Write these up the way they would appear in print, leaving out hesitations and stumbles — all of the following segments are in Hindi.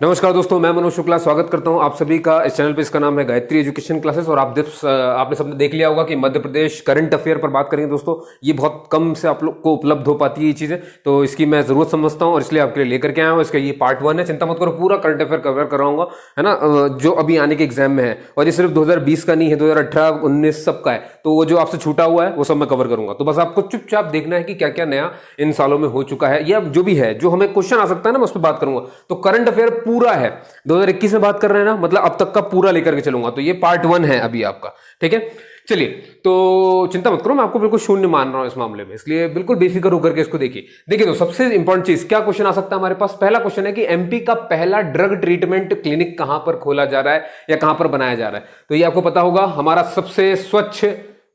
नमस्कार दोस्तों, मैं मनोज शुक्ला स्वागत करता हूं आप सभी का इस चैनल पे। इसका नाम है गायत्री एजुकेशन क्लासेस और आपने सबने देख लिया होगा कि मध्य प्रदेश करंट अफेयर पर बात करेंगे दोस्तों। ये बहुत कम से आप लोग को उपलब्ध हो पाती है ये चीज़ें, तो इसकी मैं ज़रूरत समझता हूं और इसलिए आपके लिए लेकर के आया हूं। इसका ये पार्ट 1 है, चिंता मत करो, पूरा करंट अफेयर कवर कराऊंगा, है ना, जो अभी आने के एग्जाम में है। और ये सिर्फ 2020 का नहीं है, 2018, 19 सबका है, तो वो जो आपसे छूटा हुआ है वो सब मैं कवर करूंगा। तो बस आपको चुपचाप देखना है कि क्या क्या नया इन सालों में हो चुका है या जो भी है, जो हमें क्वेश्चन आ सकता है ना, मैं उस पर बात करूंगा। तो करंट अफेयर पूरा है, 2021 में बात कर रहे हैं ना, मतलब अब तक का पूरा लेकर के चलूंगा। तो ये पार्ट 1 है अभी आपका, ठीक है। चलिए, तो चिंता मत करो, मैं आपको बिल्कुल शून्य मान रहा हूं इस मामले में, इसलिए बिल्कुल बेफिक्र होकर के इसको देखिए। तो सबसे इंपॉर्टेंट चीज, क्या क्वेश्चन आ सकता है हमारे पास? पहला क्वेश्चन है कि एमपी का पहला ड्रग ट्रीटमेंट क्लिनिक कहां पर खोला जा रहा है या कहां पर बनाया जा रहा है? तो ये आपको पता होगा, हमारा सबसे स्वच्छ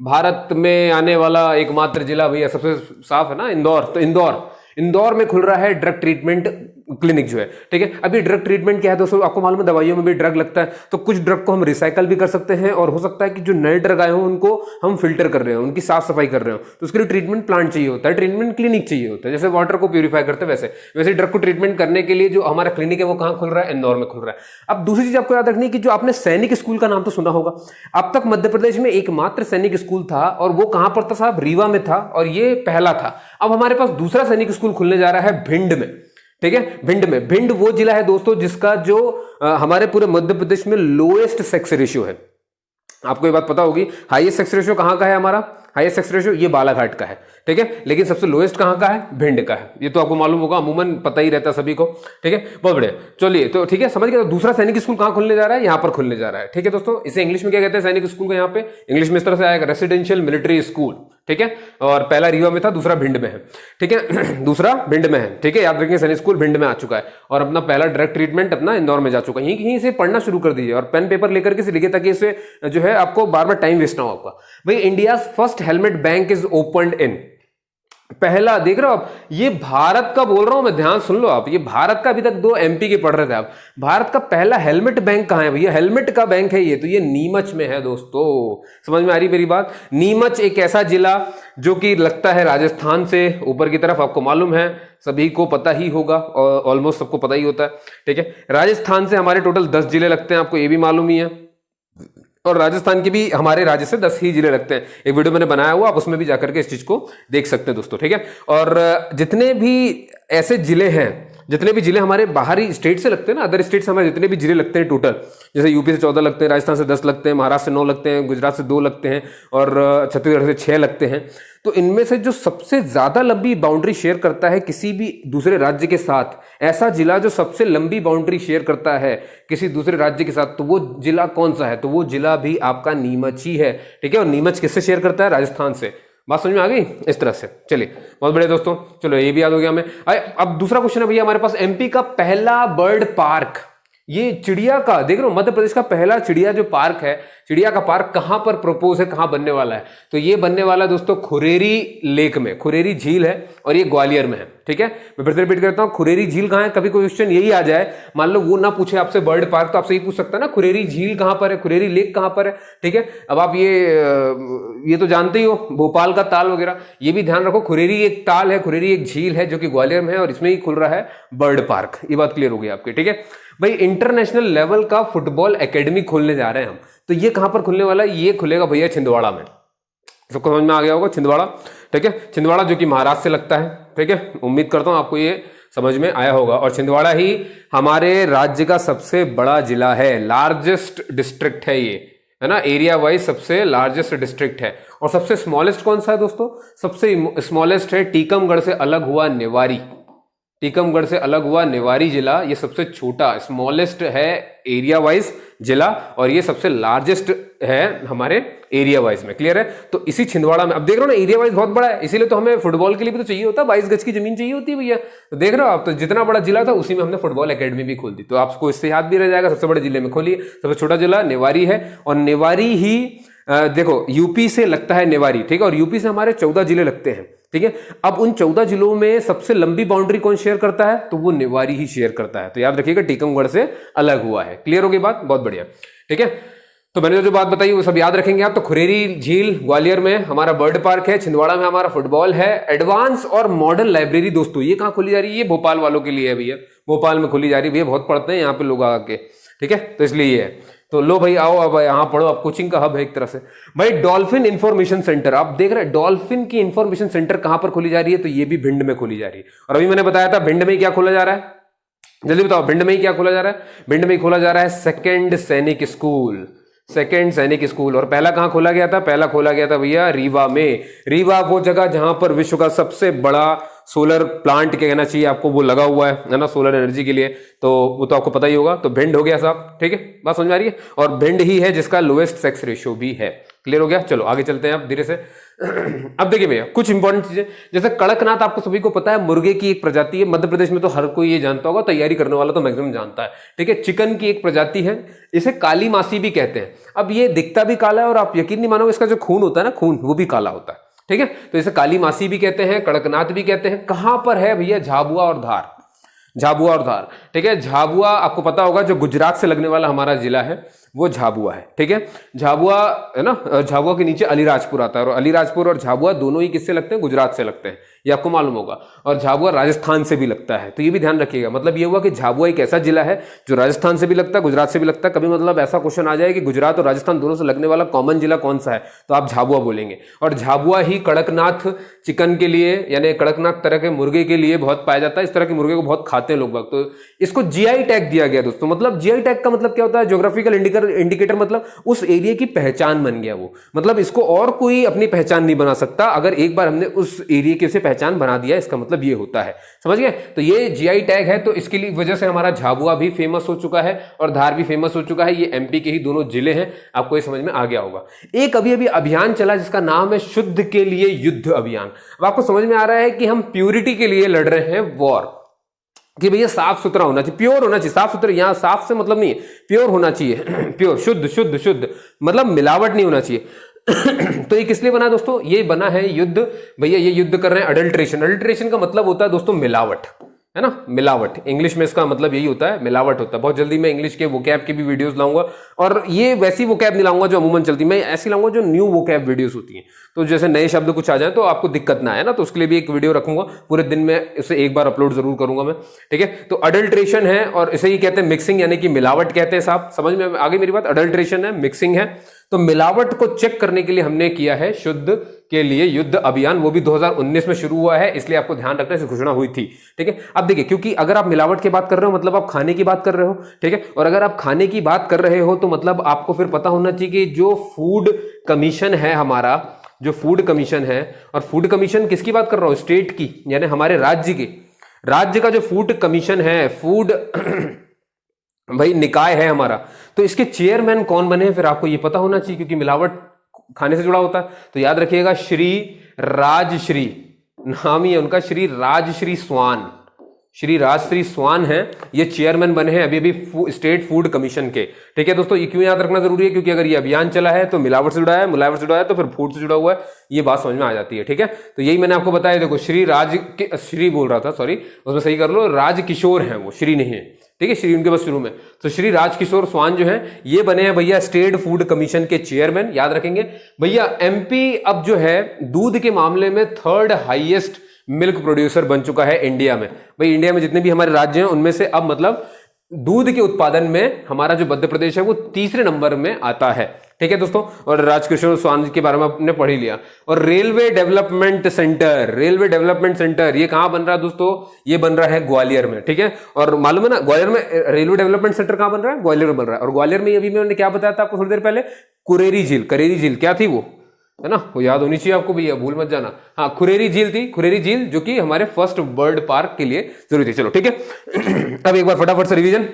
भारत में आने वाला एकमात्र जिला भैया, सबसे साफ है ना, इंदौर। तो इंदौर में खुल रहा है ड्रग ट्रीटमेंट क्लिनिक जो है, ठीक है। अभी ड्रग ट्रीटमेंट क्या है दोस्तों, आपको मालूम है दवाइयों में भी ड्रग लगता है, तो कुछ ड्रग को हम रिसाइकल भी कर सकते हैं और हो सकता है कि जो नए ड्रग आए हों उनको हम फिल्टर कर रहे हो, उनकी साफ सफाई कर रहे हो, तो उसके लिए ट्रीटमेंट प्लांट चाहिए होता है, ट्रीटमेंट क्लिनिक चाहिए होता है। जैसे वाटर को प्यूरिफाई करते हैं वैसे ड्रग को ट्रीटमेंट करने के लिए जो हमारा क्लिनिक है वो कहां खुल रहा है? इंदौर में खुल रहा है। अब दूसरी चीज आपको याद रखनी है कि जो आपने सैनिक स्कूल का नाम तो सुना होगा, अब तक मध्य प्रदेश में एकमात्र सैनिक स्कूल था और वो कहां पर था साहब? रीवा में था, और ये पहला था। अब हमारे पास दूसरा सैनिक स्कूल खुलने जा रहा है भिंड में, ठीक है। भिंड में, भिंड वो जिला है दोस्तों जिसका जो हमारे पूरे मध्य प्रदेश में लोएस्ट सेक्स रेशियो है। आपको ये बात पता होगी, हाईएस्ट सेक्स रेशियो कहां का है हमारा? हाईएस्ट सेक्स रेशियो ये बालाघाट का है, ठीक है। लेकिन सबसे लोएस्ट कहां का है? भिंड का है। ये तो आपको मालूम होगा, अमूमन पता ही रहता है सभी को, ठीक है। बहुत बढ़िया, चलिए, तो ठीक है, समझ गए। तो दूसरा सैनिक स्कूल कहां खुलने जा रहा है? यहां पर खुलने जा रहा है, ठीक है दोस्तों। इसे इंग्लिश में क्या कहते हैं सैनिक स्कूल को? यहाँ पे इंग्लिश में इस तरह से आएगा, रेसिडेंशियल मिलिट्री स्कूल, ठीक है। और पहला रीवा में था, दूसरा भिंड में है, ठीक है। दूसरा भिंड में है, ठीक है, याद रखिए सैनिक स्कूल भिंड में आ चुका है और अपना पहला ड्रग ट्रीटमेंट अपना इंदौर में जा चुका है। यहीं से पढ़ना शुरू कर दीजिए और पेन पेपर लेकर के लिखिए, ताकि इसे जो है आपको बार बार टाइम वेस्ट ना हो आपका। भाई, India first helmet bank is opened in, पहला, देख रहे हो आप, ये भारत का बोल रहा हूं मैं, ध्यान सुन लो आप, ये भारत का, अभी तक 2 एमपी के पढ़ रहे थे आप। भारत का पहला हेलमेट बैंक कहां है भैया? हेलमेट का बैंक है ये, तो ये नीमच में है दोस्तों। समझ में आ रही मेरी बात? नीमच एक ऐसा जिला जो कि लगता है राजस्थान से ऊपर की तरफ, आपको मालूम है, सभी को पता ही होगा, ऑलमोस्ट सबको पता ही होता है, ठीक है। राजस्थान से हमारे टोटल 10 जिले लगते हैं, आपको ये भी मालूम ही है, और राजस्थान के भी हमारे राज्य से 10 ही जिले लगते हैं। एक वीडियो मैंने बनाया हुआ, आप उसमें भी जाकर के इस चीज को देख सकते हैं दोस्तों, ठीक है। और जितने भी ऐसे जिले हैं, जितने भी जिले हमारे बाहरी स्टेट से लगते हैं ना, अदर स्टेट से हमारे जितने भी जिले लगते हैं टोटल, जैसे यूपी से 14 लगते हैं, राजस्थान से 10 लगते हैं, महाराष्ट्र से 9 लगते हैं, गुजरात से 2 लगते हैं और छत्तीसगढ़ से 6 लगते हैं। तो इनमें से जो सबसे ज्यादा लंबी बाउंड्री शेयर करता है किसी भी दूसरे राज्य के साथ, ऐसा जिला जो सबसे लंबी बाउंड्री शेयर करता है किसी दूसरे राज्य के साथ, तो वो जिला कौन सा है? तो वो जिला भी आपका नीमच ही है, ठीक है। और नीमच किससे शेयर करता है? राजस्थान से। बात समझ में आ गई? इस तरह से, चलिए, बहुत बढ़िया दोस्तों, चलो ये भी याद हो गया हमें। अब दूसरा क्वेश्चन है भैया हमारे पास, एमपी का पहला बर्ड पार्क, ये चिड़िया का, देख रहे हो, मध्य प्रदेश का पहला चिड़िया जो पार्क है, चिड़िया का पार्क कहां पर प्रपोज है, कहां बनने वाला है? तो ये बनने वाला है दोस्तों खुरेरी लेक में, खुरेरी झील है, और ये ग्वालियर में है, ठीक है। मैं फिर से रिपीट करता हूं, खुरेरी झील कहां है? कभी कोई क्वेश्चन यही आ जाए, मान लो वो ना पूछे आपसे बर्ड पार्क, तो आपसे ये पूछ सकता है ना, खुरेरी झील कहां पर है, खुरेरी लेक कहां पर है, ठीक है। अब आप ये तो जानते ही हो, भोपाल का ताल वगैरह, ये भी ध्यान रखो, खुरेरी एक ताल है, खुरेरी एक झील है जो कि ग्वालियर में है, और इसमें ही खुल रहा है बर्ड पार्क। ये बात क्लियर हो गई आपकी, ठीक है भाई। इंटरनेशनल लेवल का फुटबॉल एकेडमी खोलने जा रहे हैं हम, तो ये कहां पर खुलने वाला है? ये खुलेगा भैया छिंदवाड़ा में। सबको समझ में आ गया होगा, छिंदवाड़ा, ठीक है। छिंदवाड़ा जो कि महाराष्ट्र से लगता है, ठीक है। उम्मीद करता हूं आपको ये समझ में आया होगा। और छिंदवाड़ा ही हमारे राज्य का सबसे बड़ा जिला है, लार्जेस्ट डिस्ट्रिक्ट है ये, है ना, एरिया वाइज सबसे लार्जेस्ट डिस्ट्रिक्ट है। और सबसे स्मॉलेस्ट कौन सा है दोस्तों? सबसे स्मॉलेस्ट है टीकमगढ़ से अलग हुआ निवारी, टीकमगढ़ से अलग हुआ निवारी जिला, ये सबसे छोटा स्मॉलेस्ट है एरिया वाइज जिला, और ये सबसे लार्जेस्ट है हमारे एरिया वाइज में। क्लियर है? तो इसी छिंदवाड़ा में, अब देख रहे हो ना, एरिया वाइज बहुत बड़ा है, इसीलिए तो हमें फुटबॉल के लिए भी तो चाहिए होता है, 22 गज की जमीन चाहिए होती है भैया। तो देख रहे हो आप, तो जितना बड़ा जिला था उसी में हमने फुटबॉल एकेडमी भी खोल दी। तो आपको इससे याद भी रह जाएगा, सबसे बड़े जिले में खोलिए, सबसे छोटा जिला निवारी है, और निवारी ही देखो यूपी से लगता है निवारी, ठीक है। और यूपी से हमारे 14 जिले लगते हैं, ठीक है। अब उन 14 जिलों में सबसे लंबी बाउंड्री कौन शेयर करता है? तो वो निवारी ही शेयर करता है। तो याद रखिएगा, टीकमगढ़ से अलग हुआ है। क्लियर हो गई बात? बहुत बढ़िया, ठीक है। तो मैंने जो बात बताई वो सब याद रखेंगे आप। तो खुरेरी झील ग्वालियर में हमारा बर्ड पार्क है, छिंदवाड़ा में हमारा फुटबॉल है, एडवांस और मॉडर्न लाइब्रेरी दोस्तों ये कहाँ खोली जा रही है, ये भोपाल वालों के लिए है भैया, भोपाल में खोली जा रही है भैया, बहुत पढ़ते हैं यहाँ पे लोग आके, ठीक है, तो इसलिए ये है। तो लो भाई आओ अब यहाँ पढ़ो, अब कोचिंग का हब है एक तरह से भाई। डॉल्फिन इंफॉर्मेशन सेंटर आप देख रहे हैं, डॉल्फिन की इंफॉर्मेशन सेंटर कहां पर खोली जा रही है, तो ये भी भिंड में खोली जा रही है। और अभी मैंने बताया था भिंड में क्या खोला जा रहा है, जल्दी बताओ भिंड में ही क्या खोला जा रहा है, भिंड में खोला जा रहा है सेकंड सैनिक स्कूल, सेकंड सैनिक स्कूल। और पहला कहां खोला गया था, पहला खोला गया था भैया रीवा में। रीवा वो जगह जहां पर विश्व का सबसे बड़ा सोलर प्लांट क्या कहना चाहिए आपको, वो लगा हुआ है ना, सोलर एनर्जी के लिए, तो वो तो आपको पता ही होगा। तो भिंड हो गया साहब, ठीक है, बात समझ में आ रही है। और भिंड ही है जिसका लोएस्ट सेक्स रेशियो भी है। क्लियर हो गया, चलो आगे चलते हैं अब धीरे से। अब देखिए भैया कुछ इंपॉर्टेंट चीजें, जैसे कड़कनाथ आपको सभी को पता है मुर्गे की एक प्रजाति है, मध्य प्रदेश में तो हर कोई ये जानता होगा, तैयारी करने वाला तो मैक्सिमम जानता है, ठीक है। चिकन की एक प्रजाति है, इसे काली मासी भी कहते हैं। अब ये दिखता भी काला है और आप यकीन नहीं मानोगे इसका जो खून होता है ना, खून वो भी काला होता है, ठीक है। तो इसे काली मासी भी कहते हैं, कड़कनाथ भी कहते हैं। कहां पर है भैया, झाबुआ और धार, झाबुआ और धार, ठीक है। झाबुआ आपको पता होगा जो गुजरात से लगने वाला हमारा जिला है वो झाबुआ है, ठीक है। झाबुआ है ना, झाबुआ के नीचे अलीराजपुर आता है, और अलीराजपुर और झाबुआ दोनों ही किससे लगते हैं, गुजरात से लगते हैं, ये आपको मालूम होगा। और झाबुआ राजस्थान से भी लगता है, तो ये भी ध्यान रखिएगा। मतलब ये हुआ कि झाबुआ एक ऐसा जिला है जो राजस्थान से भी लगता है, गुजरात से भी लगता है। कभी मतलब ऐसा क्वेश्चन आ जाए कि गुजरात और राजस्थान दोनों से लगने वाला कॉमन जिला कौन सा है, तो आप झाबुआ बोलेंगे। और झाबुआ ही कड़कनाथ चिकन के लिए, यानी कड़कनाथ तरह के मुर्गे के लिए बहुत पाया जाता है। इस तरह के मुर्गे को बहुत खाते हैं लोग बाग, तो इसको जीआई टैग दिया गया दोस्तों। मतलब जीआई टैग का मतलब क्या होता है, ज्योग्राफिकल इंडिकेटर, मतलब उस एरिया की पहचान बन गया वो। मतलब इसको और कोई अपनी पहचान नहीं बना सकता, अगर एक बार हमने उस एरिया की उसे पहचान बना दिया, इसका मतलब ये होता है, समझ गए। तो ये जीआई टैग है, तो इसके लिए वजह से हमारा झाबुआ भी फेमस हो चुका है और धार भी फेमस हो चुका है। ये एमपी के ही दोनों जिले हैं, आपको ये समझ में आ गया होगा। एक अभी अभी अभियान चला जिसका नाम है शुद्ध के लिए युद्ध अभियान। अब आपको समझ में आ रहा है कि हम प्यूरिटी के लिए लड़ रहे हैं वॉर, कि भैया साफ सुथरा होना चाहिए, प्योर होना चाहिए। साफ सुथरा, यहां साफ से मतलब नहीं है, प्योर होना चाहिए, प्योर, शुद्ध शुद्ध शुद्ध, मतलब मिलावट नहीं होना चाहिए। तो ये किस लिए बना दोस्तों, ये बना है युद्ध, भैया ये युद्ध कर रहे हैं अडल्ट्रेशन। अडल्ट्रेशन का मतलब होता है दोस्तों मिलावट, है ना, मिलावट। इंग्लिश में इसका मतलब यही होता है, मिलावट होता है। बहुत जल्दी मैं इंग्लिश के वोकैब की भी वीडियोस लाऊंगा, और ये वैसी वोकैब नहीं लाऊंगा जो अमूमन चलती, मैं ऐसी लाऊंगा जो न्यू वोकैब वीडियोस होती हैं। तो जैसे नए शब्द कुछ आ जाए तो आपको दिक्कत ना आए ना, तो उसके लिए भी एक वीडियो रखूंगा, पूरे दिन में इसे एक बार अपलोड जरूर करूंगा मैं, ठीक है। तो अडल्ट्रेशन है, और इसे ही कहते हैं मिक्सिंग, यानी कि मिलावट कहते हैं साहब, समझ में आगे मेरी बात। अडल्ट्रेशन है, मिक्सिंग है, तो मिलावट को चेक करने के लिए हमने किया है शुद्ध के लिए युद्ध अभियान। वो भी 2019 में शुरू हुआ है, इसलिए आपको ध्यान रखना है, घोषणा हुई थी, ठीक है। अब देखिए, क्योंकि अगर आप मिलावट की बात कर रहे हो मतलब आप खाने की बात कर रहे हो, ठीक है। और अगर आप खाने की बात कर रहे हो तो मतलब आपको फिर पता होना चाहिए कि जो फूड कमीशन है हमारा, जो फूड कमीशन है, और फूड कमीशन किसकी बात कर रहा हूं, स्टेट की, यानी हमारे राज्य की, राज्य का जो फूड कमीशन है, फूड भाई निकाय है हमारा, तो इसके चेयरमैन कौन बने हैं फिर आपको ये पता होना चाहिए, क्योंकि मिलावट खाने से जुड़ा होता है। तो याद रखिएगा, श्री राजश्री नाम ही है उनका, श्री राजश्री स्वान, श्री राजश्री स्वान है, ये चेयरमैन बने हैं अभी अभी स्टेट फूड कमीशन के, ठीक है दोस्तों। ये क्यों याद रखना जरूरी है, क्योंकि अगर ये अभियान चला है तो मिलावट से जुड़ा है, मिलावट से जुड़ा है तो फिर फूड से जुड़ा हुआ है, ये बात समझ में आ जाती है, ठीक है। तो यही मैंने आपको बताया, देखो श्री बोल रहा था, सॉरी, उसमें सही कर लो, राजकिशोर है वो, श्री नहीं है, ठीक है, श्री उनके बस शुरू में। तो श्री राजकिशोर स्वान जो है ये बने हैं भैया स्टेट फूड कमीशन के चेयरमैन, याद रखेंगे भैया। एमपी अब जो है दूध के मामले में 3rd हाईएस्ट मिल्क प्रोड्यूसर बन चुका है इंडिया में। भाई इंडिया में जितने भी हमारे राज्य हैं उनमें से अब मतलब दूध के उत्पादन में हमारा जो मध्य प्रदेश है वो 3रे नंबर में आता है, ठीक है दोस्तों। और राजकिशोर स्वान के बारे में आपने पढ़ ही लिया। और railway development centre, railway development centre ये कहां बन रहा है दोस्तों, ये बन रहा है ग्वालियर में, ठीक है। और मालूम है ना ग्वालियर में रेलवे डेवलपमेंट सेंटर कहां बन रहा है, ग्वालियर में बन रहा है। और ग्वालियर में अभी मैंने क्या बताया था आपको थोड़ी देर पहले, कुरेरी झील, करेरी झील क्या थी वो, है ना, वो याद होनी चाहिए आपको भैया, भूल मत जाना। हाँ, खुरेरी झील थी, खुरेरी झील, जो कि हमारे फर्स्ट बर्ड पार्क के लिए जरूरी थी। चलो ठीक है, अब एक बार फटाफट से रिवीजन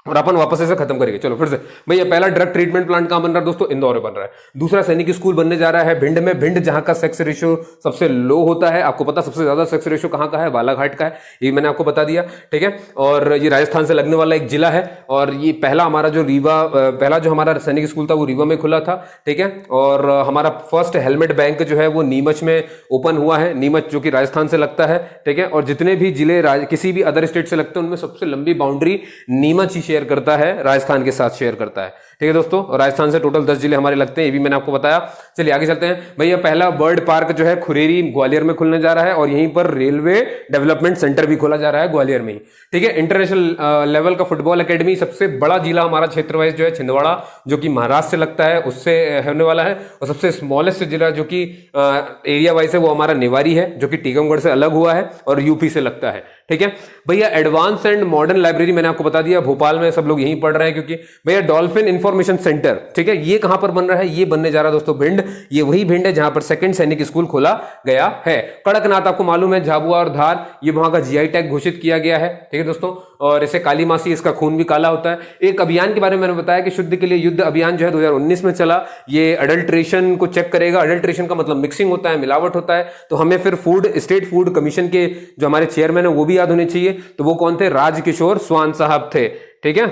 और अपन वापस ऐसे खत्म करेंगे। चलो फिर से भैया, पहला ड्रग ट्रीटमेंट प्लांट कहां बन रहा है दोस्तों, इंदौर में बन रहा है। दूसरा सैनिक स्कूल बनने जा रहा है भिंड में, भिंड जहां का सेक्स रेशियो सबसे लो होता है। आपको पता सबसे ज्यादा सेक्स रेशियो कहां का है, बालाघाट का है, ये मैंने आपको बता दिया, ठीक है। और ये राजस्थान से लगने वाला एक जिला है। और ये पहला हमारा जो पहला जो हमारा सैनिक स्कूल था वो रीवा में खुला था, ठीक है। और हमारा फर्स्ट हेलमेट बैंक जो है वो नीमच में ओपन हुआ है, नीमच जो कि राजस्थान से लगता है, ठीक है। और जितने भी जिले किसी भी अदर स्टेट से लगते हैं उनमें सबसे लंबी बाउंड्री नीमच ही शेयर करता है, राजस्थान के साथ शेयर करता है। ठीक है दोस्तों, और राजस्थान से टोटल 10 जिले हमारे लगते हैं, ये भी मैंने आपको बताया। चलिए आगे चलते हैं भैया। पहला बर्ड पार्क जो है खुरेरी ग्वालियर में खुलने जा रहा है, और यहीं पर रेलवे डेवलपमेंट सेंटर भी खोला जा रहा है ग्वालियर में ही। ठीक है, इंटरनेशनल लेवल का फुटबॉल एकेडमी, सबसे बड़ा जिला हमारा क्षेत्र वाइज जो है छिंदवाड़ा, जो कि महाराष्ट्र से लगता है, उससे होने वाला है। और सबसे स्मॉलेस्ट जिला जो कि एरिया वाइज है वो हमारा निवारी है, जो कि टीकमगढ़ से अलग हुआ है और यूपी से लगता है। ठीक है भैया, एडवांस एंड मॉडर्न लाइब्रेरी मैंने आपको बता दिया, भोपाल में सब लोग यहीं पढ़ रहे हैं, क्योंकि भैया डॉल्फिन इंफॉर्मेशन सेंटर, ठीक है, ये कहां पर बन रहा है, ये बनने जा रहा है दोस्तों भिंड। ये वही भिंड है जहां पर सेकंड सैनिक स्कूल खोला गया है। कड़कनाथ आपको मालूम है, झाबुआ और धार, ये वहां का जीआई टैग घोषित किया गया है। ठीक है दोस्तों, और इसे काली मासी, इसका खून भी काला होता है। एक अभियान के बारे में मैंने बताया कि शुद्ध के लिए युद्ध अभियान जो है 2019 में चला। ये अडल्ट्रेशन को चेक करेगा। अडल्ट्रेशन का मतलब मिक्सिंग होता है, मिलावट होता है। तो हमें फिर स्टेट फूड कमीशन के जो हमारे चेयरमैन है वो भी याद होने चाहिए। तो वो कौन थे? राजकिशोर स्वान साहब थे। ठीक है,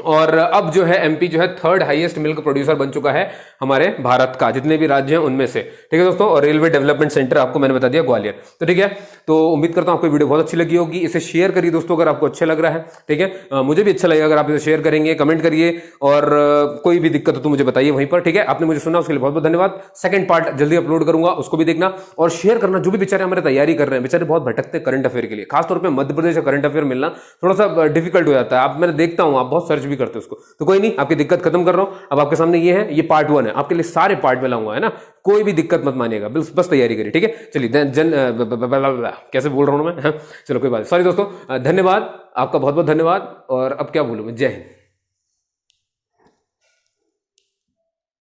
और अब जो है एमपी जो है थर्ड हाईएस्ट मिल्क प्रोड्यूसर बन चुका है हमारे भारत का, जितने भी राज्य हैं उनमें से। ठीक है दोस्तों, और रेलवे डेवलपमेंट सेंटर आपको मैंने बता दिया ग्वालियर। तो ठीक है, तो उम्मीद करता हूं आपको वीडियो बहुत अच्छी लगी होगी। इसे शेयर करिए दोस्तों अगर आपको अच्छा लग रहा है। ठीक है, मुझे भी अच्छा लगेगा अगर आप इसे शेयर करेंगे, कमेंट करिए, और कोई भी दिक्कत हो तो मुझे बताइए वहीं पर। ठीक है, आपने मुझे सुना उसके लिए बहुत बहुत धन्यवाद। सेकंड पार्ट जल्दी अपलोड करूंगा, उसको भी देखना और शेयर करना। जो भी बेचारे हमारे तैयारी कर रहे हैं, बेचारे बहुत भटकते करंट अफेयर के लिए, खासतौर पर मध्य प्रदेश का करंट अफेयर मिलना थोड़ा सा डिफिकल्ट हो जाता है। आप मैंने देखता हूं आप बहुत सर्च भी करते हो उसको। तो कोई नहीं, आपकी दिक्कत खत्म कर रहा हूं। अब आपके सामने ये है, ये पार्ट 1 है, आपके लिए सारे पार्ट में लाऊंगा, है ना। कोई भी दिक्कत मत मानिएगा, बस तैयारी करिए। ठीक है, चलिए कैसे बोल रहा हूं मैं, हाँ? चलो कोई बात, सॉरी दोस्तों, धन्यवाद आपका, बहुत बहुत धन्यवाद। और अब क्या बोलूं मैं, जय हिंद।